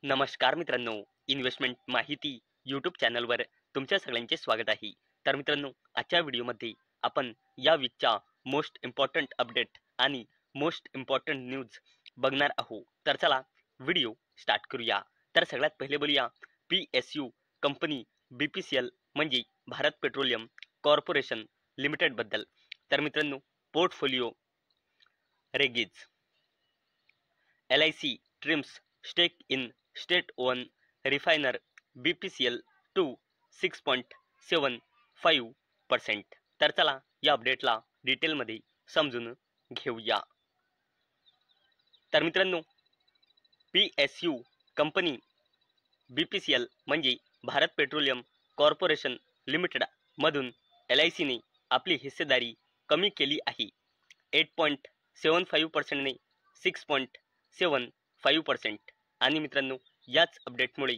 नमस्कार मित्रांनो, इन्व्हेस्टमेंट माहिती यूट्यूब चॅनलवर तुमच्या सगळ्यांचे स्वागत आहे. तर मित्रांनो, आजच्या व्हिडिओमध्ये आपण या वीकच्या मोस्ट इम्पॉर्टंट अपडेट आणि मोस्ट इम्पॉर्टंट न्यूज बघणार आहोत. तर चला व्हिडिओ स्टार्ट करूया. तर सगळ्यात पहिले बोलूया PSU कंपनी BPCL म्हणजे भारत पेट्रोलियम कॉर्पोरेशन लिमिटेड बद्दल. तर मित्रांनो, portfolio rejigs LIC trims stake in state own refiner BPCL to 6.75%. तर चला या अपडेटला डिटेलमध्ये समजून घेऊया. तर मित्रांनो, PSU कंपनी BPCL म्हणजे भारत पेट्रोलियम कॉर्पोरेशन लिमिटेड मधून LIC ने आपली हिस्सेदारी कमी केली आहे. 8.75% ने 6.75%. आणि मित्रांनो, याच अपडेटमुळे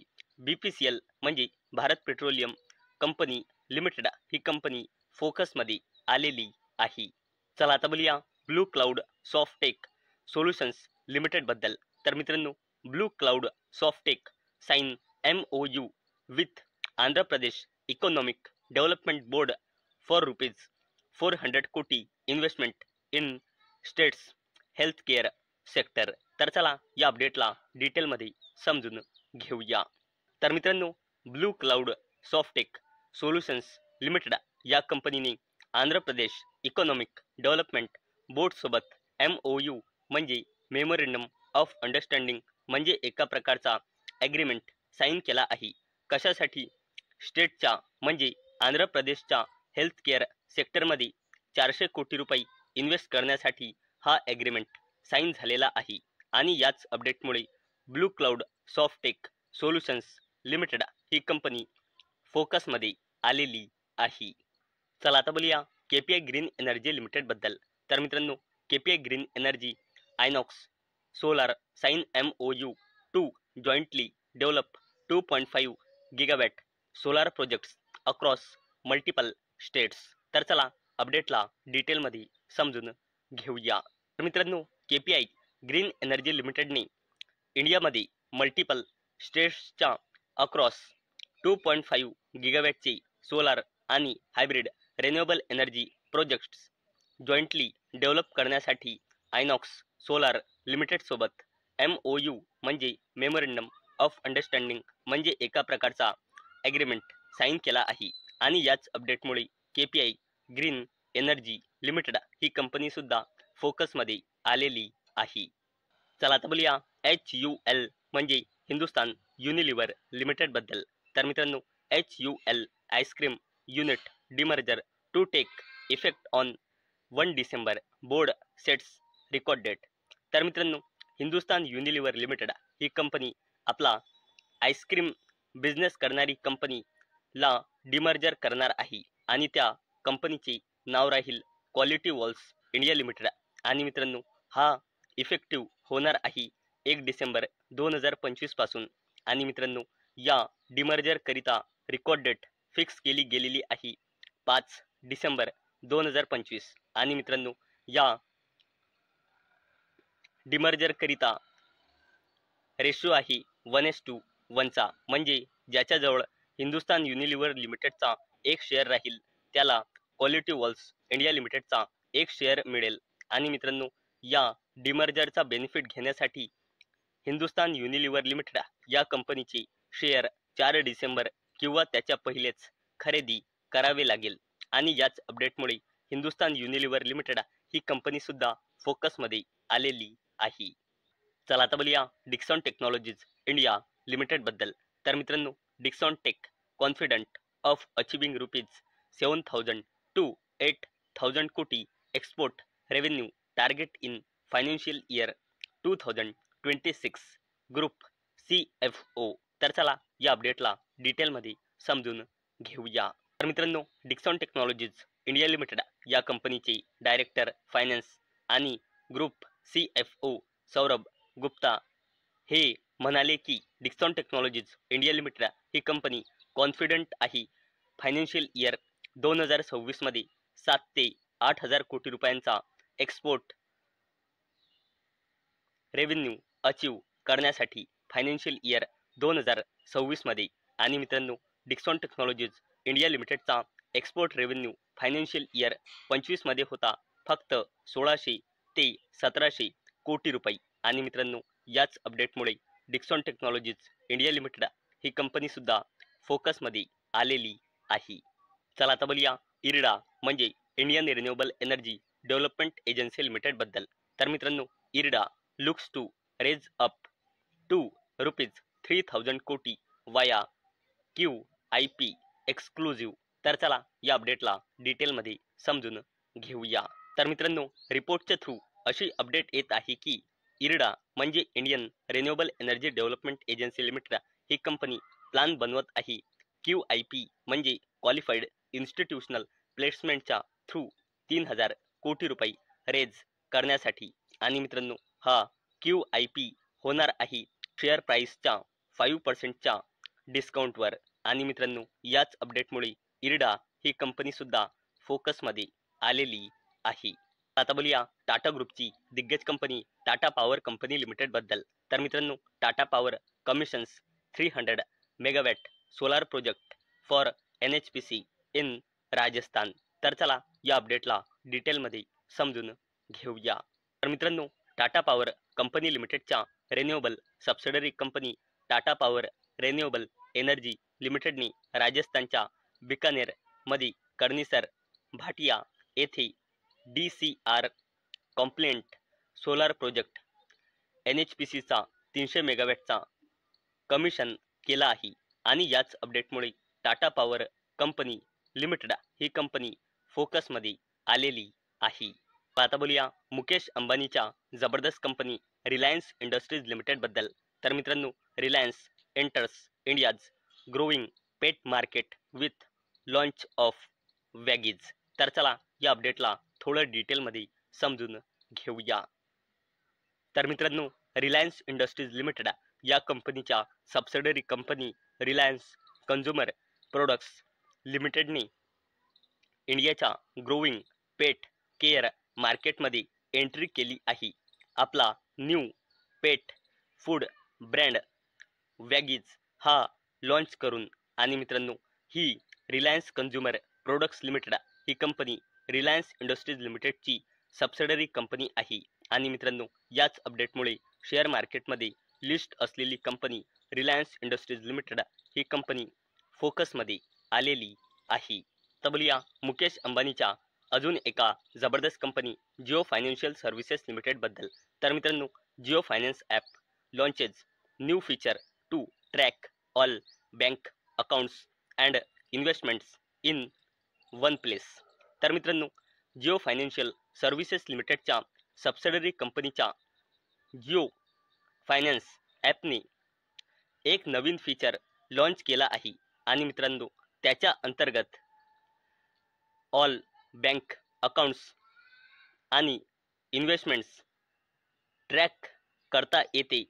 BPCL म्हणजे भारत पेट्रोलियम कंपनी लिमिटेड ही कंपनी फोकसमध्ये आलेली आहे. चला आता बोलूया Blue cloud Softtech solutions Limited बद्दल. तर मित्रांनो, Blue cloud Softtech sign MOU with Andhra Pradesh economic development board for ₹400 कोटी investment in states health care sector. तर चला या अपडेटला डिटेलमध्ये समजून घेऊया. तर मित्रांनो, Blue cloud Softtech solutions Limited या कंपनीने आंध्र प्रदेश इकॉनॉमिक डेव्हलपमेंट बोर्डसोबत MOU म्हणजे मेमोरंडम ऑफ अंडरस्टँडिंग म्हणजे एका प्रकारचा ॲग्रीमेंट साईन केला आहे. कशासाठी? स्टेटच्या म्हणजे आंध्र प्रदेशच्या हेल्थ केअर सेक्टरमध्ये 400 कोटी रुपये इन्व्हेस्ट करण्यासाठी हा ॲग्रीमेंट साईन झालेला आहे. आणि याच अपडेटमुळे blue cloud Softtech solutions limited ही कंपनी फोकसमध्ये आलेली आहे. चला आता बोलूया KPI ग्रीन एनर्जी लिमिटेड बद्दल. तर मित्रांनो, KPI Green Energy Inox Solar sign MOU to jointly develop 2.5 gigawatt solar projects across multiple states. तर चला अपडेटला डिटेलमध्ये समजून घेऊया. तर मित्रांनो, KPI ग्रीन एनर्जी लिमिटेडने इंडियामध्ये मल्टिपल स्टेट्सच्या अक्रॉस 2.5 गिगावॅटचे सोलार आणि hybrid renewable energy projects jointly develop करण्यासाठी आयनॉक्स सोलार लिमिटेडसोबत MOU म्हणजे मेमोरंडम ऑफ अंडरस्टँडिंग म्हणजे एका प्रकारचा ॲग्रीमेंट साईन केला आहे. आणि याच अपडेटमुळे KPI ग्रीन एनर्जी लिमिटेड ही कंपनीसुद्धा फोकसमध्ये आलेली आहे. चला आता बोलूया HUL म्हणजे हिंदुस्तान युनिलिव्हर लिमिटेड बद्दल. तर मित्रांनो, HUL ice cream unit demerger to take effect on 1 December board sets record date. तर मित्रांनो, हिंदुस्तान युनिलिव्हर लिमिटेड ही कंपनी आपला आईस्क्रीम बिझनेस करणारी कंपनीला डिमर्जर करणार आहे आणि त्या कंपनीचे नाव राहील क्वालिटी वॉल्स इंडिया लिमिटेड. आणि मित्रांनो, हा इफेक्टिव्ह होणार आहे 1 डिसेंबर 2025 पासून. आणि मित्रांनो, या डिमर्जर करिता रेकॉर्ड डेट फिक्स केली गेलेली आहे 5 डिसेंबर 2025. आणि मित्रांनो, या डिमर्जर करिता रेशो आहे 1:1चा म्हणजे ज्याच्याजवळ हिंदुस्तान युनिलिव्हर लिमिटेडचा एक शेअर राहील त्याला क्वालिटी वॉल्स इंडिया लिमिटेडचा एक शेअर मिळेल. आणि मित्रांनो, या डिमर्जरचा बेनिफिट घेण्यासाठी हिंदुस्तान युनिलिव्हर लिमिटेड या कंपनीचे शेअर 4 डिसेंबर किंवा त्याच्या पहिलेच खरेदी करावे लागेल. आणि याच अपडेटमुळे हिंदुस्तान युनिलिव्हर लिमिटेड ही कंपनीसुद्धा फोकसमध्ये आलेली आहे. चला आता बोलूया डिक्सॉन टेक्नॉलॉजीज इंडिया लिमिटेड बद्दल. तर मित्रांनो, Dixon Tech confident of achieving ₹7,000 to 8,000 कोटी export revenue target in financial year 2026 group CFO. तर चला या अपडेटला डिटेलमध्ये समजून घेऊया. तर मित्रांनो, डिक्सॉन टेक्नॉलॉजीज इंडिया लिमिटेड या कंपनीचे डायरेक्टर फायनान्स आणि ग्रुप CFO सौरभ गुप्ता हे म्हणाले की डिक्सॉन टेक्नॉलॉजीज इंडिया लिमिटेड ही कंपनी कॉन्फिडंट आहे फायनान्शियल इयर 2026 मध्ये 7 ते 8 हजार कोटी रुपयांचा एक्सपोर्ट रेव्हेन्यू अचीव करण्यासाठी फायनान्शियल इयर 2026 मध्ये आणि मित्रांनो डिक्सॉन टेक्नॉलॉजीज इंडिया लिमिटेडचा एक्सपोर्ट रेव्हेन्यू फायनान्शियल इयर 25 मध्ये होता फक्त 1600 ते 1700 कोटी रुपये आणि मित्रांनो याच अपडेटमुळे डिक्सॉन टेक्नॉलॉजीज इंडिया लिमिटेड ही कंपनी सुद्धा फोकसमध्ये आलेली आहे. चला आता बोलूया इरडा म्हणजे Indian renewable energy development agency Limited बद्दल. तर मित्रांनो IREDA looks to raise up to ₹3000 कोटी वाया QIP एक्सक्लुझिव्ह. तर चला या अपडेटला डिटेलमध्ये समजून घेऊया. तर मित्रांनो रिपोर्टच्या थ्रू अशी अपडेट येत आहे की इरडा म्हणजे Indian renewable energy development agency limited ही कंपनी प्लान बनवत आहे QIP म्हणजे क्वालिफाईड इन्स्टिट्यूशनल प्लेसमेंटच्या थ्रू 3000 कोटी रुपये रेज करण्यासाठी आणि मित्रांनो हा QIP होणार आहे शेअर प्राइसच्या 5% डिस्काउंटवर आणि मित्रांनो याच अपडेटमुळे इरडा ही कंपनी सुद्धा फोकसमध्ये आलेली आहे. आता बोलूया टाटा ग्रुपची दिग्गज company Tata power company limited बद्दल. तर मित्रांनो Tata power commissions 300 megawatt solar project for NHPC in Rajasthan. तर चला या अपडेटला डिटेलमध्ये समजून घेऊया. तर मित्रांनो टाटा पॉवर कंपनी लिमिटेडच्या renewable subsidiary company Tata power renewable energy लिमिटेडने राजस्थानच्या बिकानेर मध्ये कर्णीसर भाटिया येथे DCR कॉम्प्लेंट सोलार प्रोजेक्ट NHPCचा 300 मेगावॅटचा कमिशन केला आहे आणि याच अपडेटमुळे टाटा पॉवर कंपनी लिमिटेड ही कंपनी फोकसमध्ये आलेली आहे. आता बोलूया मुकेश अंबानीच्या जबरदस्त कंपनी रिलायन्स इंडस्ट्रीज लिमिटेड बद्दल. तर मित्रांनो Reliance enters India's growing pet market with launch of Waggies. तर चला या अपडेटला थोडं डिटेलमध्ये समजून घेऊया. तर मित्रांनो रिलायन्स इंडस्ट्रीज लिमिटेड या कंपनीच्या subsidiary company Reliance consumer products लिमिटेडने इंडियाच्या ग्रोइंग पेट केअर मार्केटमध्ये एंट्री केली आहे. आपला new pet food brand Waggies हा लॉन्च करून आणि मित्रांनो ही रिलायन्स कन्झ्युमर प्रोडक्ट्स लिमिटेड ही कंपनी रिलायन्स इंडस्ट्रीज लिमिटेडची सबसिडरी कंपनी आहे आणि मित्रांनो याच अपडेटमुळे शेअर मार्केटमध्ये लिस्ट असलेली कंपनी रिलायन्स इंडस्ट्रीज लिमिटेड ही कंपनी फोकसमध्ये आलेली आहे. तर बोलूया मुकेश अंबानीच्या अजून एका जबरदस्त company Jio financial services limited बद्दल. तर मित्रांनो Jio Finance app launches new feature to track all bank accounts and investments in one place. तर मित्रांनो जिओ फायनान्शियल सर्व्हिसेस लिमिटेडच्या सबसिडरी कंपनीच्या जिओ फायनान्स ॲपने एक नवीन फीचर लॉन्च केला आहे आणि मित्रांनो त्याच्या अंतर्गत ऑल बँक अकाउंट्स आणि इन्व्हेस्टमेंट्स ट्रॅक करता येते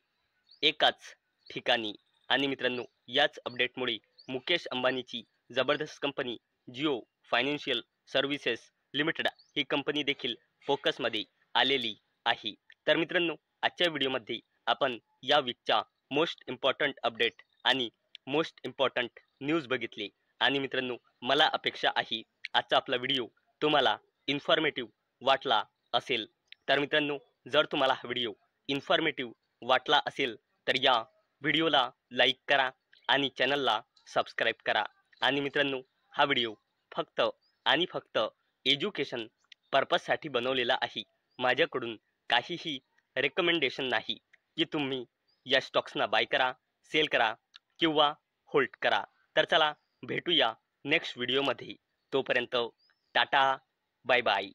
एकाच ठिकाणी आणि मित्रांनो याच अपडेटमुळे मुकेश अंबानीची जबरदस्त company Jio financial services limited ही कंपनी देखील फोकसमध्ये आलेली आहे. तर मित्रांनो आजच्या व्हिडिओमध्ये आपण या वीकच्या मोस्ट इम्पॉर्टंट अपडेट आणि मोस्ट इम्पॉर्टंट न्यूज बघितली आणि मित्रांनो मला अपेक्षा आहे आजचा आपला व्हिडिओ तुम्हाला इन्फॉर्मेटिव्ह वाटला असेल. तर मित्रांनो जर तुम्हाला हा व्हिडिओ इन्फॉर्मेटिव्ह वाटला असेल तर या व्हिडिओला लाईक करा आणि चॅनलला सबस्क्राईब करा आणि मित्रांनो हा व्हिडिओ फक्त आणि फक्त एज्युकेशन पर्पजसाठी बनवलेला आहे. माझ्याकडून काहीही रेकमेंडेशन नाही की तुम्ही या स्टॉक्सना बाय करा, सेल करा किंवा होल्ड करा. तर चला भेटूया नेक्स्ट व्हिडिओमध्ये. तोपर्यंत टाटा बाय बाय.